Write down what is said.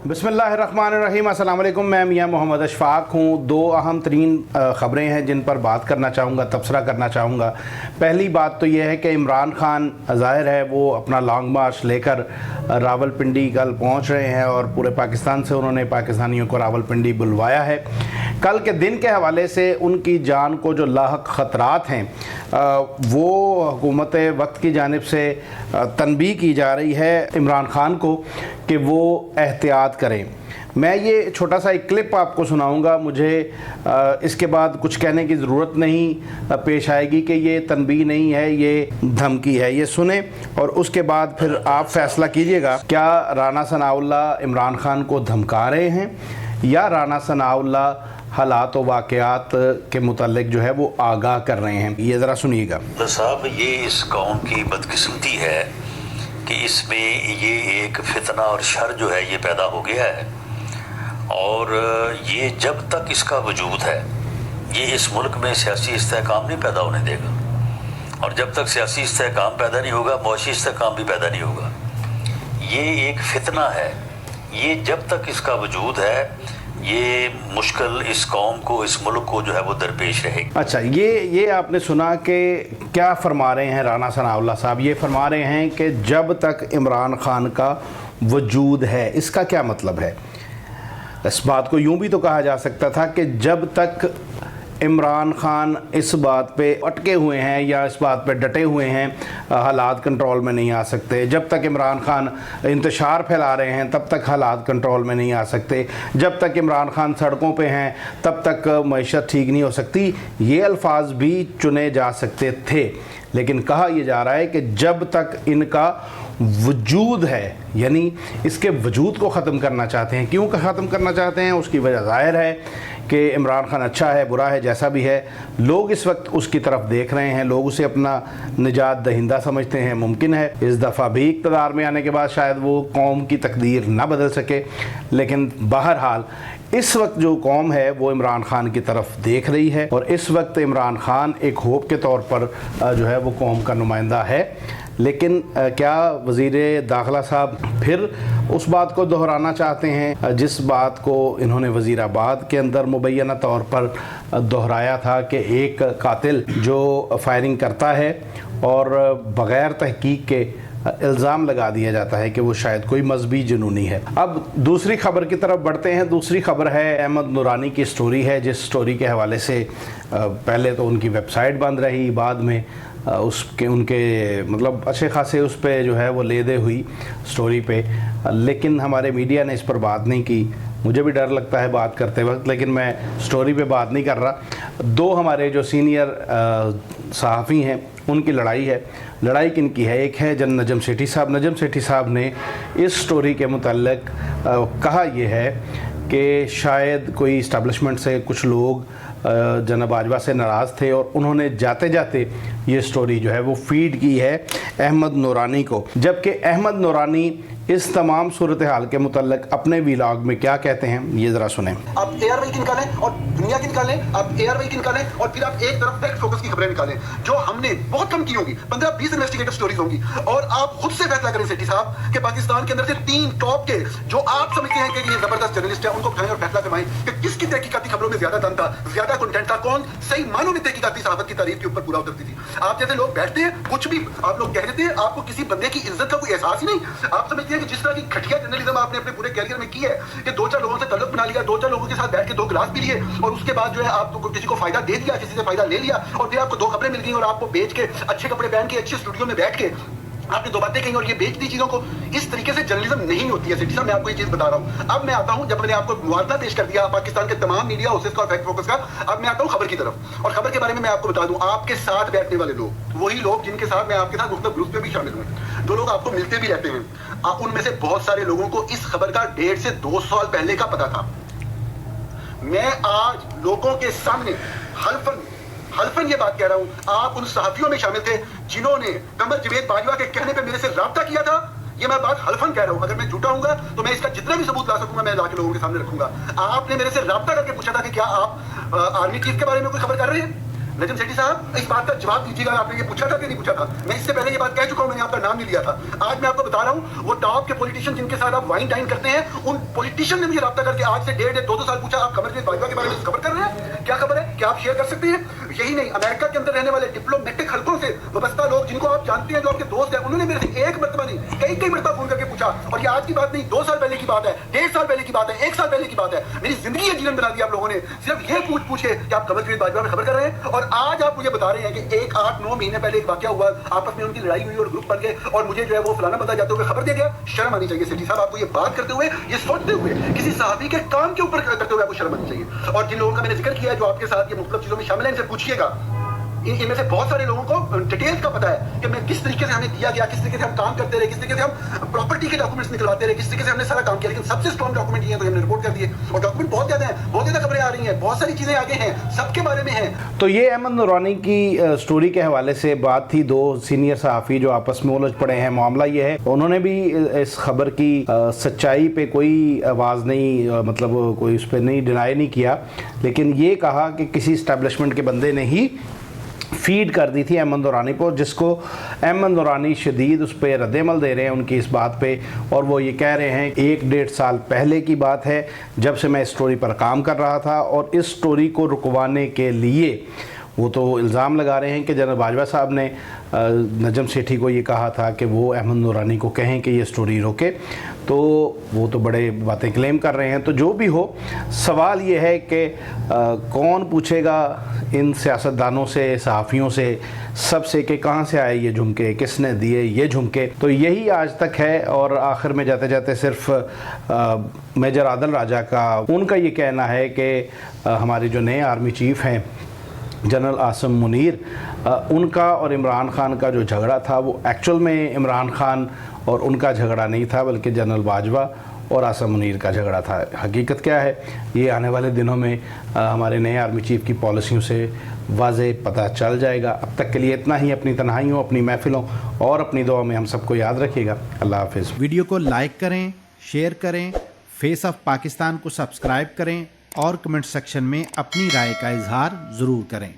बिस्मिल्लाहिर्रहमानिर्रहीम। अस्सलाम वालेकुम। मैं मियां मोहम्मद अशफाक हूँ। दो अहम तरीन ख़बरें हैं जिन पर बात करना चाहूँगा, तबसरा करना चाहूँगा। पहली बात तो यह है कि इमरान खान ज़ाहिर है वो अपना लॉन्ग मार्च लेकर रावलपिंडी कल पहुँच रहे हैं और पूरे पाकिस्तान से उन्होंने पाकिस्तानियों को रावलपिंडी बुलवाया है। कल के दिन के हवाले से उनकी जान को जो लाहक ख़तरात हैं वो हुकूमत वक्त की जानिब से तनबीह की जा रही है इमरान खान को कि वो एहतियात करें। मैं ये छोटा सा एक क्लिप आपको सुनाऊंगा। मुझे इसके बाद कुछ कहने की ज़रूरत नहीं पेश आएगी कि ये तनबीह नहीं है, ये धमकी है। ये सुने और उसके बाद फिर आप फैसला कीजिएगा, क्या राना सनाउल्लाह इमरान खान को धमका रहे हैं या राना सनाउल्लाह हालात व वाक़यात के मुतालिक जो है वो आगाह कर रहे हैं। ये ज़रा सुनिएगा। साहब, ये इस कौम की बदकिस्मती है कि इसमें ये एक फितना और शर जो है ये पैदा हो गया है, और ये जब तक इसका वजूद है ये इस मुल्क में सियासी इस्तेहकाम नहीं पैदा होने देगा, और जब तक सियासी इस्तेहकाम पैदा नहीं होगा मुआशी इस्तेहकाम भी पैदा नहीं होगा। ये एक फितना है, ये जब तक इसका वजूद है ये मुश्किल इस कौम को, इस मुल्क को जो है वो दरपेश रहेगी। अच्छा, ये आपने सुना कि क्या फरमा रहे हैं राना सनाउल्लाह साहब। ये फरमा रहे हैं कि जब तक इमरान खान का वजूद है। इसका क्या मतलब है? इस बात को यूं भी तो कहा जा सकता था कि जब तक इमरान खान इस बात पे अटके हुए हैं या इस बात पे डटे हुए हैं हालात कंट्रोल में नहीं आ सकते। जब तक इमरान खान इंतशार फैला रहे हैं तब तक हालात कंट्रोल में नहीं आ सकते। जब तक इमरान खान सड़कों पे हैं तब तक मईशत ठीक नहीं हो सकती। ये अल्फाज भी चुने जा सकते थे, लेकिन कहा यह जा रहा है कि जब तक इनका वजूद है, यानी इसके वजूद को ख़त्म करना चाहते हैं। क्यों ख़त्म करना चाहते हैं? उसकी वजह ज़ाहिर है कि इमरान खान अच्छा है, बुरा है, जैसा भी है, लोग इस वक्त उसकी तरफ देख रहे हैं, लोग उसे अपना निजात दहिंदा समझते हैं। मुमकिन है इस दफ़ा भी इक़्तिदार में आने के बाद शायद वो कौम की तकदीर ना बदल सके, लेकिन बहरहाल इस वक्त जो कौम है वो इमरान खान की तरफ देख रही है और इस वक्त इमरान खान एक होप के तौर पर जो है वो कौम का नुमाइंदा है। लेकिन क्या वज़ीर दाखिला साहब फिर उस बात को दोहराना चाहते हैं जिस बात को इन्होंने वज़ीराबाद के अंदर मुबैना तौर पर दोहराया था कि एक कातिल जो फायरिंग करता है और बग़ैर तहकीक के इल्ज़ाम लगा दिया जाता है कि वो शायद कोई मजहबी जुनूनी है। अब दूसरी खबर की तरफ बढ़ते हैं। दूसरी खबर है अहमद नूरानी की स्टोरी है, जिस स्टोरी के हवाले से पहले तो उनकी वेबसाइट बंद रही, बाद में उसके उनके मतलब अच्छे खासे उस पर जो है वो लेदे हुई स्टोरी पे, लेकिन हमारे मीडिया ने इस पर बात नहीं की। मुझे भी डर लगता है बात करते वक्त, लेकिन मैं स्टोरी पे बात नहीं कर रहा। दो हमारे जो सीनियर सहाफ़ी हैं उनकी लड़ाई है। लड़ाई किन की है? एक है जन नजम सेठी साहब। नजम सेठी साहब ने इस स्टोरी के मुतल्लिक कहा यह है कि शायद कोई इस्टेब्लिशमेंट से कुछ लोग जनाब बाजवा से नाराज़ थे और उन्होंने जाते जाते ये स्टोरी जो है वो फीड की है अहमद नूरानी को, जबकि अहमद नूरानी इस तमाम सूरत हाल के मुतल्लिक अपने व्लॉग में क्या कहते हैं ये ज़रा सुनें। आप एयरवेल की निकालें और दुनिया की निकालें, आप एयरवेल की निकालें और फिर आप एक तरफ फैक्ट फोकस की खबरें निकालें जो हमने बहुत कम की होंगी, 15-20 इन्वेस्टिगेटिव स्टोरीज होंगी, और आप खुद से फैसला करें सेठी साहब कि पाकिस्तान के अंदर से 3 टॉप के जो आप समझते हैं कि ये जबरदस्त जर्नलिस्ट है उनको उठाएं और फैसला करवाएं कि किसकी तहकीकाती खबरों में ज्यादा दम था, ज्यादा कंटेंट था, कौन सही मानों में तहकीकाती सहाफत की तारीफ के ऊपर पूरा उतरती थी। आप जैसे लोग बैठते हैं, कुछ भी आप लोग कह देते हैं, आपको किसी बंदे की इज्जत का कोई एहसास ही नहीं। आप समझते हैं कि जिस तरह की घटिया जर्नलिज्म आपने अपने पूरे कैरियर में की है कि 2-4 लोगों से ताल्लुक बना लिया, 2-4 लोगों के साथ बैठ के 2 गिलास पी लिए और उसके बाद जो है आप किसी को फायदा दे दिया, किसी से फायदा ले लिया और फिर आपको 2 खबरें मिल गई और आपको बेच के अच्छे कपड़े पहन के अच्छे स्टूडियो में बैठ के आपने 2 बातें कही और ये बेच दी चीजों को। इस तरीके से जर्नलिज्म नहीं होती है सेठी साहब, मैं आपको ये चीज बता रहा हूं। अब मैं आता हूं, जब मैंने आपको मुआवजा पेश कर दिया पाकिस्तान के तमाम मीडिया हाउसेस का और फैक्ट फोकस का, अब मैं आता हूं खबर की तरफ। और खबर के बारे में मैं आपको बता दूं, आपके साथ बैठने वाले लोग वही लोग जिनके साथ मैं आपके साथ मुख्तलिफ ग्रुप पे भी शामिल हूं, 2 लोग आपको मिलते भी रहते हैं, उनमें से बहुत सारे लोगों को इस खबर का 1.5 से 2 साल पहले का पता था। मैं आज लोगों के सामने हल्फन ये बात कह रहा हूं, आप उन सहाफियों में शामिल थे जिन्होंने कमर जवेद बाजवा के कहने पे मेरे से राब्ता किया था। ये मैं बात हल्फन कह रहा हूं, अगर मैं झूठा हूंगा तो मैं इसका जितना भी सबूत ला सकूंगा मैं लाके लोगों के सामने रखूंगा। आपने मेरे से राब्ता करके पूछा था कि क्या आप आर्मी चीफ के बारे में कोई खबर कर रहे हैं? नजम सेठी साहब, इस बात का जवाब दीजिएगा, आपने ये पूछा था कि नहीं पूछा था? मैं इससे पहले ये बात कह चुका हूँ, मैंने आपका नाम नहीं लिया था। आज मैं आपको बता रहा हूँ, वो टॉप के पॉलिटिशियन जिनके साथ आप वाइन डाइन करते हैं, उन पॉलिटिशियन ने मुझे रब्ता करके आज से 1.5-2 साल पूछा, आप कमरजीत बाजवा के बारे में खबर कर रहे हैं? क्या खबर है? क्या आप शेयर कर सकते हैं? यही नहीं, अमेरिका के अंदर रहने वाले डिप्लोमेटिक हलकों से वाबस्ता लोग जिनको आप जानते हैं, जो आपके दोस्त हैं, उन्होंने मेरे से एक मरतबा नहीं कई मरतबा फोन करके पूछा। और ये आज की बात नहीं, 2 साल पहले की बात है, 1.5 साल पहले की बात है, 1 साल पहले की बात है। मेरी जिंदगी जीवन बना दिया आप लोगों ने, सिर्फ ये पूछ के कि आप कमरजीत बाजवा में खबर कर रहे हैं। और आज आप मुझे बता रहे हैं कि 8-9 महीने पहले एक वाकया हुआ, आपस में उनकी लड़ाई हुई और ग्रुप बन गए और मुझे जो है वो फलाना बंदा जाते हुए खबर दे गया। शर्म आनी चाहिए सेठी साहब, आपको ये बात करते हुए, ये सोचते हुए, किसी सहाबी के काम के ऊपर करते हुए आपको शर्म आनी चाहिए। और जिन लोगों का मैंने जिक्र किया है जो आपके साथ ये मुख्तलिफ चीजों में शामिल है, इनसे पूछिएगा। इनमें से बहुत सारे लोगों को डिटेल्स का पता है कि मैं किस तरीके से हमें दिया गया, किस तरीके से हम काम करते रहे, किस तरीके से हम प्रॉपर्टी के डॉक्यूमेंट्स निकलवाते रहे, किस तरीके से हमने सारा काम किया। लेकिन सबसे स्ट्रॉन्ग डॉक्यूमेंट ये है तो हमने रिपोर्ट कर दिए, और डॉक्यूमेंट बहुत ज्यादा है, बहुत ज्यादा खबरें आ रही हैं, बहुत सारी चीजें आगे हैं, सबके बारे में है। तो ये अहमद नूरानी की स्टोरी के हवाले से बात थी। 2 सीनियर सहाफ़ी जो आपस में उलझ पड़े हैं। मामला ये है, उन्होंने भी इस खबर की सच्चाई पे कोई आवाज़ नहीं, मतलब कोई उस पर नहीं डिनाई नहीं किया, लेकिन ये कहा कि किसी इस्टेब्लिशमेंट के बंदे ने ही फीड कर दी थी अहमद नूरानी को, जिसको अहमद नूरानी शदीद उस पर रद्दमल दे रहे हैं उनकी इस बात पे। और वो ये कह रहे हैं 1-1.5 साल पहले की बात है जब से मैं इस स्टोरी पर काम कर रहा था, और इस स्टोरी को रुकवाने के लिए वो तो इल्ज़ाम लगा रहे हैं कि जनरल बाजवा साहब ने नजम सेठी को ये कहा था कि वो अहमद नूरानी को कहें कि ये स्टोरी रोके। तो वो तो बड़े बातें क्लेम कर रहे हैं। तो जो भी हो, सवाल ये है कि कौन पूछेगा इन सियासतदानों से, सहाफ़ियों से, सबसे कि कहाँ से आए ये झुमके, किसने दिए ये झुमके। तो यही आज तक है। और आखिर में जाते जाते सिर्फ मेजर आदिल राजा का उनका ये कहना है कि हमारे जो नए आर्मी चीफ़ हैं जनरल आसिम मुनीर, उनका और इमरान खान का जो झगड़ा था वो एक्चुअल में इमरान खान और उनका झगड़ा नहीं था, बल्कि जनरल बाजवा और आसिम मुनीर का झगड़ा था। हकीकत क्या है ये आने वाले दिनों में हमारे नए आर्मी चीफ़ की पॉलिसियों से वाज़े पता चल जाएगा। अब तक के लिए इतना ही। अपनी तन्हाइयों, अपनी महफिलों और अपनी दुआ में हम सबको याद रखिएगा। अल्लाह हाफ़िज़। वीडियो को लाइक करें, शेयर करें, फेस ऑफ पाकिस्तान को सब्सक्राइब करें और कमेंट सेक्शन में अपनी राय का इजहार ज़रूर करें।